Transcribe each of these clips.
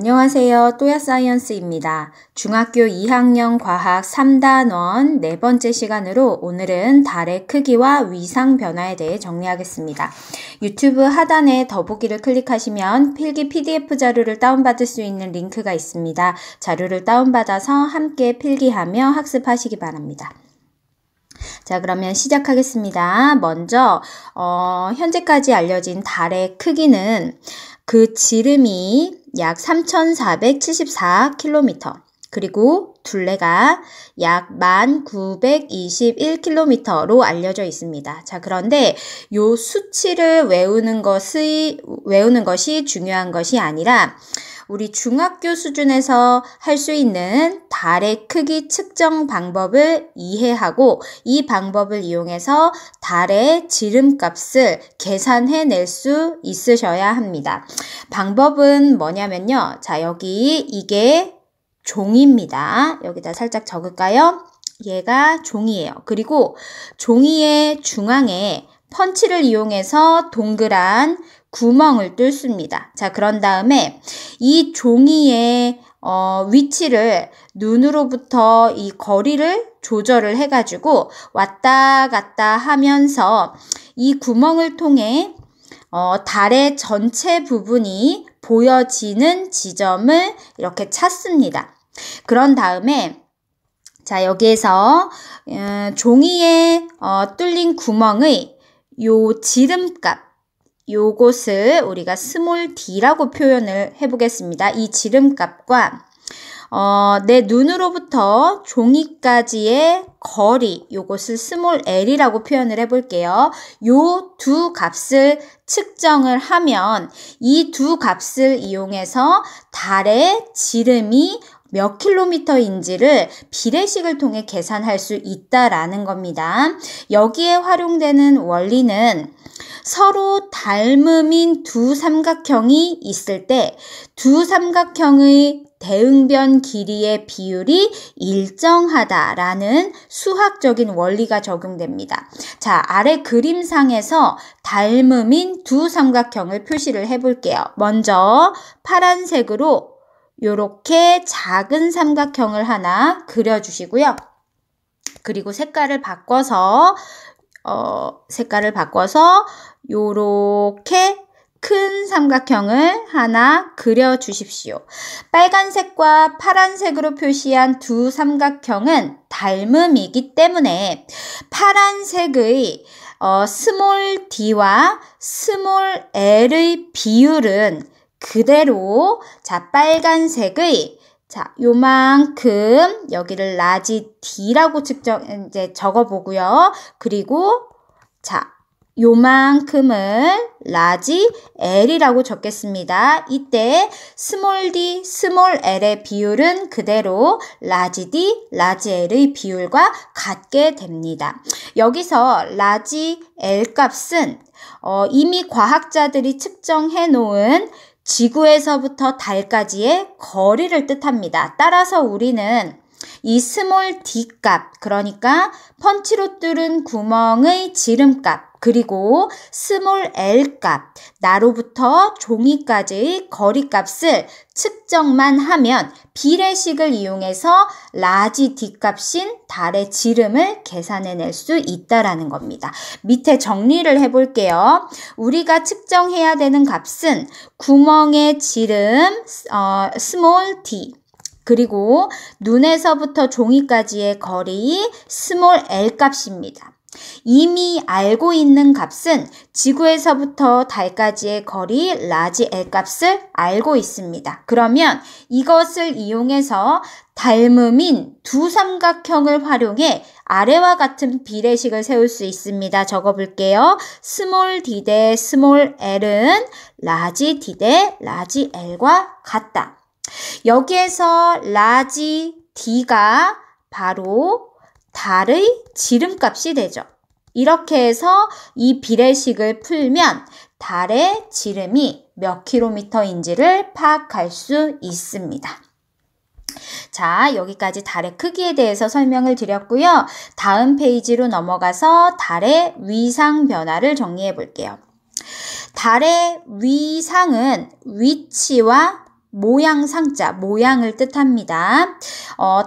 안녕하세요. 또야사이언스입니다. 중학교 2학년 과학 3단원 네 번째 시간으로 오늘은 달의 크기와 위상 변화에 대해 정리하겠습니다. 유튜브 하단에 더보기를 클릭하시면 필기 PDF 자료를 다운받을 수 있는 링크가 있습니다. 자료를 다운받아서 함께 필기하며 학습하시기 바랍니다. 자, 그러면 시작하겠습니다. 먼저 현재까지 알려진 달의 크기는 그 지름이 약 3,474km, 그리고 둘레가 약 1,921km로 알려져 있습니다. 자, 그런데 요 수치를 외우는 것이 중요한 것이 아니라 우리 중학교 수준에서 할 수 있는 달의 크기 측정 방법을 이해하고 이 방법을 이용해서 달의 지름값을 계산해낼 수 있으셔야 합니다. 방법은 뭐냐면요. 자, 여기 이게 종이입니다. 여기다 살짝 적을까요? 얘가 종이에요. 그리고 종이의 중앙에 펀치를 이용해서 동그란 구멍을 뚫습니다. 자, 그런 다음에 이 종이의 위치를 눈으로부터 이 거리를 조절을 해가지고 왔다 갔다 하면서 이 구멍을 통해 달의 전체 부분이 보여지는 지점을 이렇게 찾습니다. 그런 다음에 자, 여기에서 종이에 뚫린 구멍의 요 지름값, 요것을 우리가 스몰 d라고 표현을 해보겠습니다. 이 지름값과 내 눈으로부터 종이까지의 거리, 요것을 스몰 l이라고 표현을 해볼게요. 요 두 값을 측정을 하면 이 두 값을 이용해서 달의 지름이 몇 킬로미터인지를 비례식을 통해 계산할 수 있다라는 겁니다. 여기에 활용되는 원리는 서로 닮음인 두 삼각형이 있을 때 두 삼각형의 대응변 길이의 비율이 일정하다라는 수학적인 원리가 적용됩니다. 자, 아래 그림상에서 닮음인 두 삼각형을 표시를 해볼게요. 먼저 파란색으로 요렇게 작은 삼각형을 하나 그려주시고요. 그리고 색깔을 바꿔서 요렇게 큰 삼각형을 하나 그려주십시오. 빨간색과 파란색으로 표시한 두 삼각형은 닮음이기 때문에 파란색의 스몰 d와 스몰 l의 비율은 그대로 자, 빨간색의 자, 요만큼 여기를 라지 d라고 적어 보고요. 그리고 자, 요만큼을 라지 l이라고 적겠습니다. 이때 스몰 d, 스몰 l의 비율은 그대로 라지 d, 라지 l의 비율과 같게 됩니다. 여기서 라지 l 값은 이미 과학자들이 측정해 놓은 지구에서부터 달까지의 거리를 뜻합니다. 따라서 우리는 이 스몰 d 값, 그러니까 펀치로 뚫은 구멍의 지름값, 그리고 스몰 l 값, 나로부터 종이까지의 거리값을 측정만 하면 비례식을 이용해서 라지 d 값인 달의 지름을 계산해낼 수 있다라는 겁니다. 밑에 정리를 해볼게요. 우리가 측정해야 되는 값은 구멍의 지름 스몰 d, 그리고 눈에서부터 종이까지의 거리 스몰 l 값입니다. 이미 알고 있는 값은 지구에서부터 달까지의 거리 라지 l 값을 알고 있습니다. 그러면 이것을 이용해서 닮음인 두 삼각형을 활용해 아래와 같은 비례식을 세울 수 있습니다. 적어볼게요. 스몰 d 대 스몰 l은 라지 d 대 라지 l과 같다. 여기에서 라지 d가 바로 달의 지름값이 되죠. 이렇게 해서 이 비례식을 풀면 달의 지름이 몇 킬로미터인지를 파악할 수 있습니다. 자, 여기까지 달의 크기에 대해서 설명을 드렸고요. 다음 페이지로 넘어가서 달의 위상 변화를 정리해 볼게요. 달의 위상은 위치와 모양상자, 모양을 뜻합니다.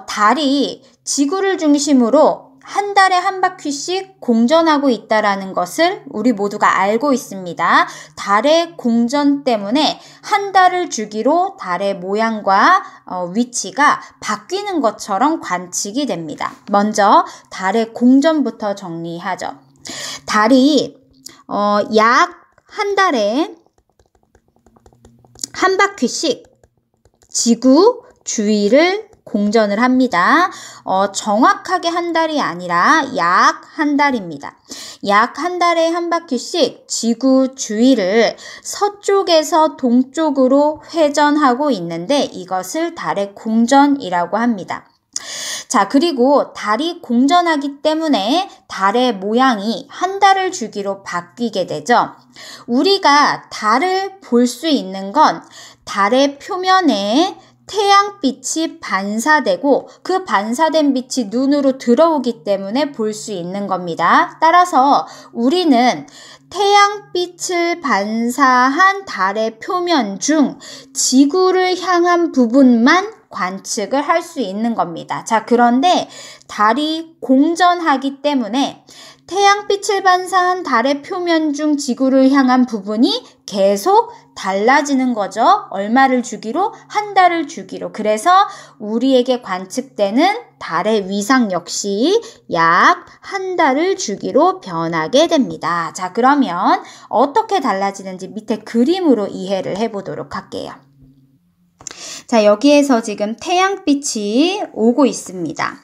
달이 지구를 중심으로 한 달에 한 바퀴씩 공전하고 있다라는 것을 우리 모두가 알고 있습니다. 달의 공전 때문에 한 달을 주기로 달의 모양과 위치가 바뀌는 것처럼 관측이 됩니다. 먼저 달의 공전부터 정리하죠. 달이 약 한 달에 한 바퀴씩 지구 주위를 공전을 합니다. 정확하게 한 달이 아니라 약 한 달입니다. 약 한 달에 한 바퀴씩 지구 주위를 서쪽에서 동쪽으로 회전하고 있는데 이것을 달의 공전이라고 합니다. 자, 그리고 달이 공전하기 때문에 달의 모양이 한 달을 주기로 바뀌게 되죠. 우리가 달을 볼 수 있는 건 달의 표면에 태양빛이 반사되고 그 반사된 빛이 눈으로 들어오기 때문에 볼 수 있는 겁니다. 따라서 우리는 태양빛을 반사한 달의 표면 중 지구를 향한 부분만 관측을 할 수 있는 겁니다. 자, 그런데 달이 공전하기 때문에 태양빛을 반사한 달의 표면 중 지구를 향한 부분이 계속 달라지는 거죠. 얼마를 주기로? 한 달을 주기로. 그래서 우리에게 관측되는 달의 위상 역시 약 한 달을 주기로 변하게 됩니다. 자, 그러면 어떻게 달라지는지 밑에 그림으로 이해를 해보도록 할게요. 자, 여기에서 지금 태양빛이 오고 있습니다.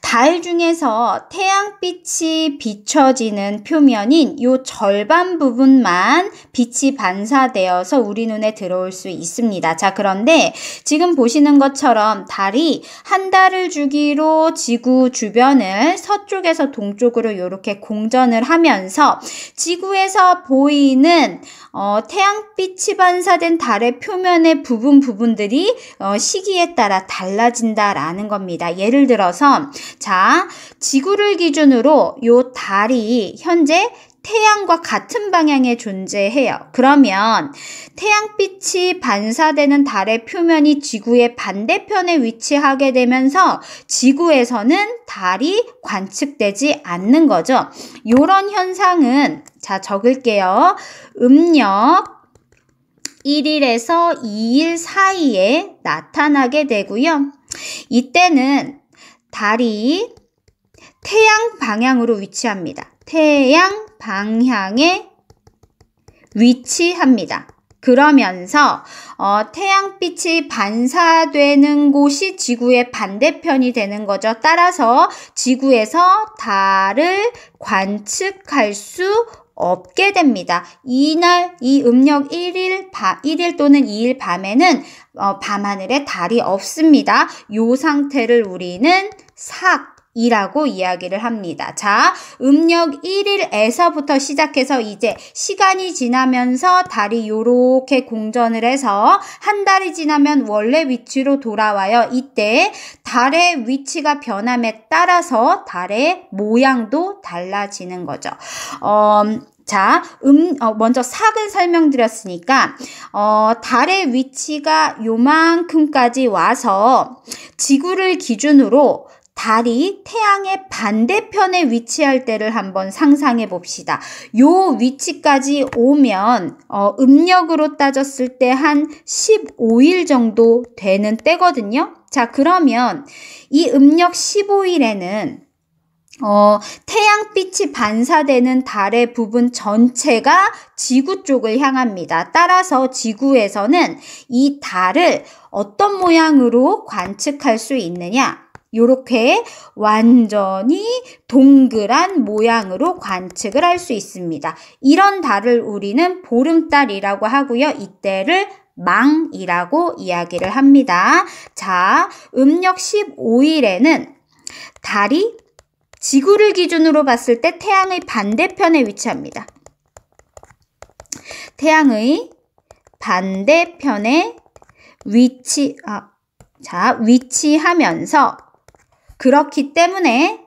달 중에서 태양빛이 비춰지는 표면인 요 절반 부분만 빛이 반사되어서 우리 눈에 들어올 수 있습니다. 자, 그런데 지금 보시는 것처럼 달이 한 달을 주기로 지구 주변을 서쪽에서 동쪽으로 이렇게 공전을 하면서 지구에서 보이는 태양빛이 반사된 달의 표면의 부분들이 시기에 따라 달라진다라는 겁니다. 예를 들어서 자, 지구를 기준으로 요 달이 현재 태양과 같은 방향에 존재해요. 그러면 태양빛이 반사되는 달의 표면이 지구의 반대편에 위치하게 되면서 지구에서는 달이 관측되지 않는 거죠. 요런 현상은 자, 적을게요. 음력 1일에서 2일 사이에 나타나게 되고요. 이때는 달이 태양 방향으로 위치합니다. 태양 방향에 위치합니다. 그러면서 태양빛이 반사되는 곳이 지구의 반대편이 되는 거죠. 따라서 지구에서 달을 관측할 수 없게 됩니다. 이날 이 음력 1일 또는 2일 밤에는 밤하늘에 달이 없습니다. 요 상태를 우리는 삭이라고 이야기를 합니다. 자, 음력 1일에서부터 시작해서 이제 시간이 지나면서 달이 요렇게 공전을 해서 한 달이 지나면 원래 위치로 돌아와요. 이때 달의 위치가 변함에 따라서 달의 모양도 달라지는 거죠. 자, 먼저 삭을 설명드렸으니까, 달의 위치가 요만큼까지 와서 지구를 기준으로 달이 태양의 반대편에 위치할 때를 한번 상상해 봅시다. 요 위치까지 오면 음력으로 따졌을 때 한 15일 정도 되는 때거든요. 자, 그러면 이 음력 15일에는 태양빛이 반사되는 달의 부분 전체가 지구 쪽을 향합니다. 따라서 지구에서는 이 달을 어떤 모양으로 관측할 수 있느냐? 요렇게 완전히 동그란 모양으로 관측을 할 수 있습니다. 이런 달을 우리는 보름달이라고 하고요. 이때를 망이라고 이야기를 합니다. 자, 음력 15일에는 달이 지구를 기준으로 봤을 때 태양의 반대편에 위치합니다. 태양의 반대편에 위치하면서 그렇기 때문에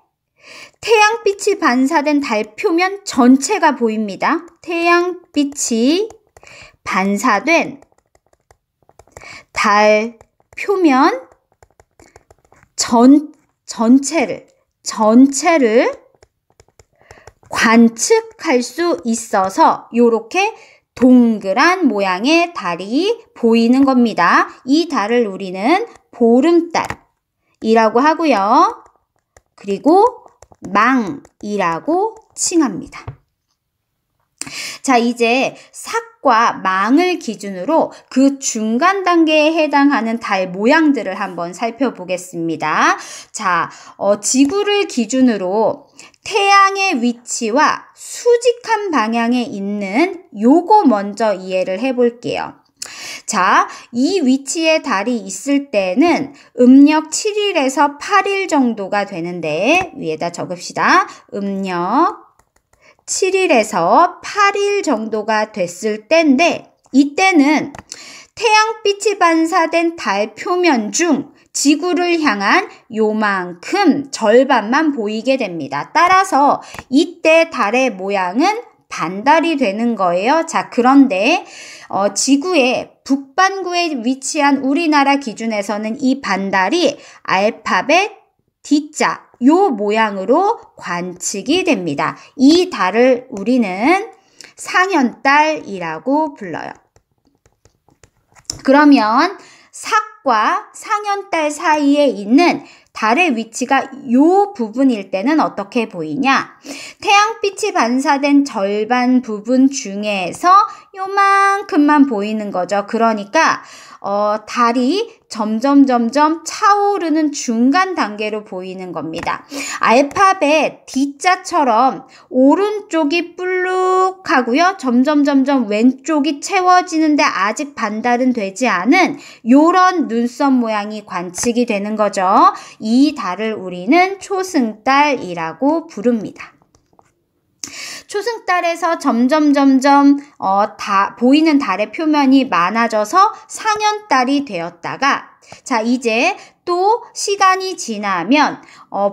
태양빛이 반사된 달 표면 전체가 보입니다. 태양빛이 반사된 달 표면 전체를 관측할 수 있어서 요렇게 동그란 모양의 달이 보이는 겁니다. 이 달을 우리는 보름달이라고 하고요. 그리고 망이라고 칭합니다. 자, 이제 삭과 망을 기준으로 그 중간 단계에 해당하는 달 모양들을 한번 살펴보겠습니다. 자, 지구를 기준으로 태양의 위치와 수직한 방향에 있는 요거 먼저 이해를 해볼게요. 자, 이 위치에 달이 있을 때는 음력 7일에서 8일 정도가 되는데 위에다 적읍시다. 음력 7일에서 8일 정도가 됐을 때인데 이때는 태양빛이 반사된 달 표면 중 지구를 향한 요만큼 절반만 보이게 됩니다. 따라서 이때 달의 모양은 반달이 되는 거예요. 자, 그런데 지구의 북반구에 위치한 우리나라 기준에서는 이 반달이 알파벳 D자 요 모양으로 관측이 됩니다. 이 달을 우리는 상현달이라고 불러요. 그러면 삭과 상현달 사이에 있는 달의 위치가 요 부분일 때는 어떻게 보이냐? 태양빛이 반사된 절반 부분 중에서 요만큼만 보이는 거죠. 그러니까 달이 점점 차오르는 중간 단계로 보이는 겁니다. 알파벳 D자처럼 오른쪽이 볼록하고요. 점점 왼쪽이 채워지는데 아직 반달은 되지 않은 요런 눈썹 모양이 관측이 되는 거죠. 이 달을 우리는 초승달이라고 부릅니다. 초승달에서 점점 보이는 달의 표면이 많아져서 상현달이 되었다가 자 이제 또 시간이 지나면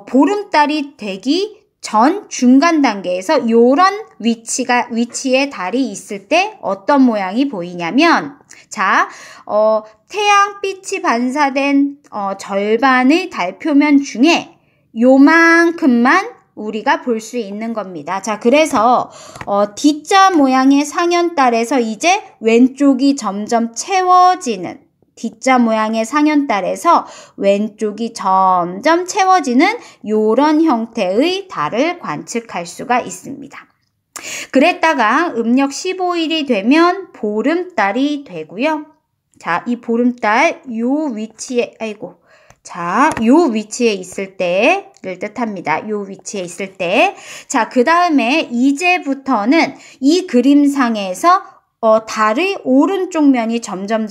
보름달이 되기 전 중간 단계에서 요런 위치에 달이 있을 때 어떤 모양이 보이냐면 자 태양빛이 반사된 절반의 달 표면 중에 요만큼만 우리가 볼 수 있는 겁니다. 자, 그래서 D자 모양의 상현달에서 이제 왼쪽이 점점 채워지는 D자 모양의 상현달에서 왼쪽이 점점 채워지는 요런 형태의 달을 관측할 수가 있습니다. 그랬다가 음력 15일이 되면 보름달이 되고요. 자, 이 보름달 요 위치에 요 위치에 있을 때를 뜻합니다. 요 위치에 있을 때. 자, 그 다음에 이제부터는 이 그림상에서 달의 오른쪽 면이 점점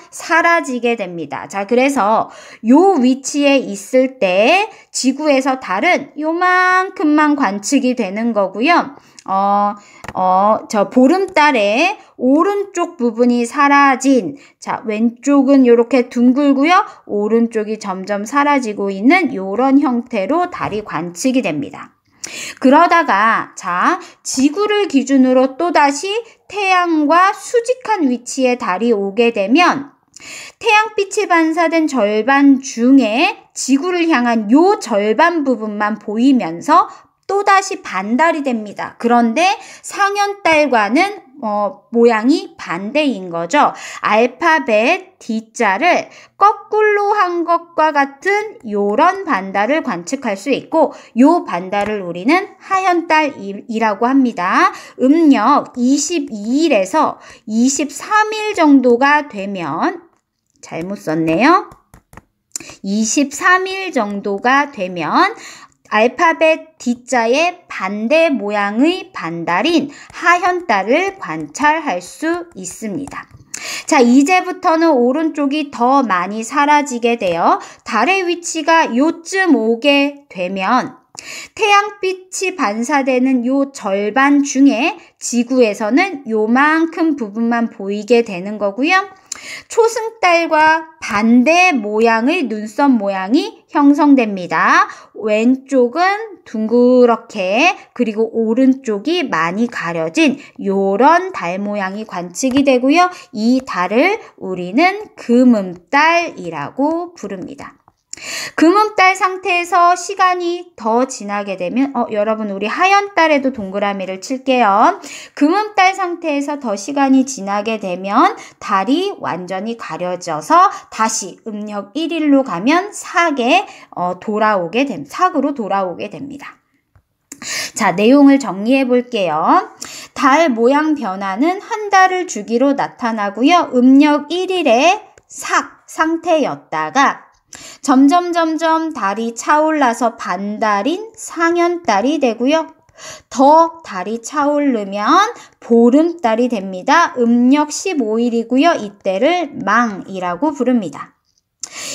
사라지게 됩니다. 자, 그래서 요 위치에 있을 때 지구에서 달은 요만큼만 관측이 되는 거고요. 저 보름달의 오른쪽 부분이 사라진, 자, 왼쪽은 이렇게 둥글고요. 오른쪽이 점점 사라지고 있는 요런 형태로 달이 관측이 됩니다. 그러다가, 자, 지구를 기준으로 또다시 태양과 수직한 위치에 달이 오게 되면 태양빛이 반사된 절반 중에 지구를 향한 요 절반 부분만 보이면서 또다시 반달이 됩니다. 그런데 상현달과는 모양이 반대인 거죠. 알파벳 D자를 거꾸로 한 것과 같은 요런 반달을 관측할 수 있고 요 반달을 우리는 하현달이라고 합니다. 음력 22일에서 23일 정도가 되면 잘못 썼네요. 23일 정도가 되면 알파벳 D자의 반대 모양의 반달인 하현달을 관찰할 수 있습니다. 자, 이제부터는 오른쪽이 더 많이 사라지게 되어 달의 위치가 요쯤 오게 되면 태양빛이 반사되는 요 절반 중에 지구에서는 요만큼 부분만 보이게 되는 거고요. 초승달과 반대 모양의 눈썹 모양이 형성됩니다. 왼쪽은 둥그렇게 그리고 오른쪽이 많이 가려진 요런 달 모양이 관측이 되고요. 이 달을 우리는 금음달이라고 부릅니다. 금음달 상태에서 시간이 더 지나게 되면 여러분 우리 하연달에도 동그라미를 칠게요. 금음달 상태에서 더 시간이 지나게 되면 달이 완전히 가려져서 다시 음력 1일로 가면 사계로 돌아오게 됩니다. 자, 내용을 정리해 볼게요. 달 모양 변화는 한 달을 주기로 나타나고요. 음력 1일에 삭 상태였다가 점점 달이 차올라서 반달인 상현달이 되고요. 더 달이 차오르면 보름달이 됩니다. 음력 15일이고요. 이때를 망이라고 부릅니다.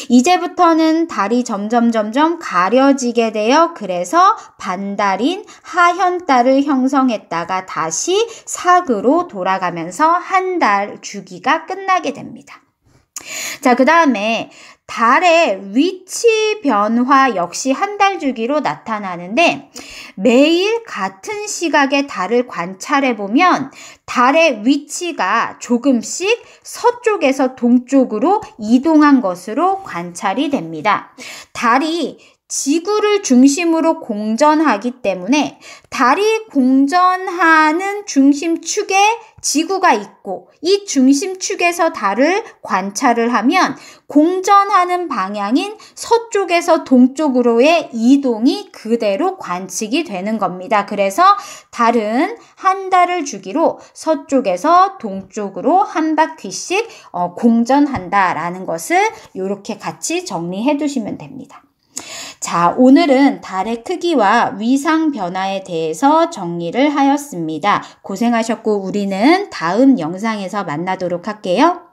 이제부터는 달이 점점 가려지게 되어 그래서 반달인 하현달을 형성했다가 다시 삭으로 돌아가면서 한 달 주기가 끝나게 됩니다. 자, 그 다음에 달의 위치 변화 역시 한 달 주기로 나타나는데 매일 같은 시각에 달을 관찰해 보면 달의 위치가 조금씩 서쪽에서 동쪽으로 이동한 것으로 관찰이 됩니다. 달이 지구를 중심으로 공전하기 때문에 달이 공전하는 중심축에 지구가 있고 이 중심축에서 달을 관찰을 하면 공전하는 방향인 서쪽에서 동쪽으로의 이동이 그대로 관측이 되는 겁니다. 그래서 달은 한 달을 주기로 서쪽에서 동쪽으로 한 바퀴씩 공전한다라는 것을 이렇게 같이 정리해 두시면 됩니다. 자, 오늘은 달의 크기와 위상 변화에 대해서 정리를 하였습니다. 고생하셨고 우리는 다음 영상에서 만나도록 할게요.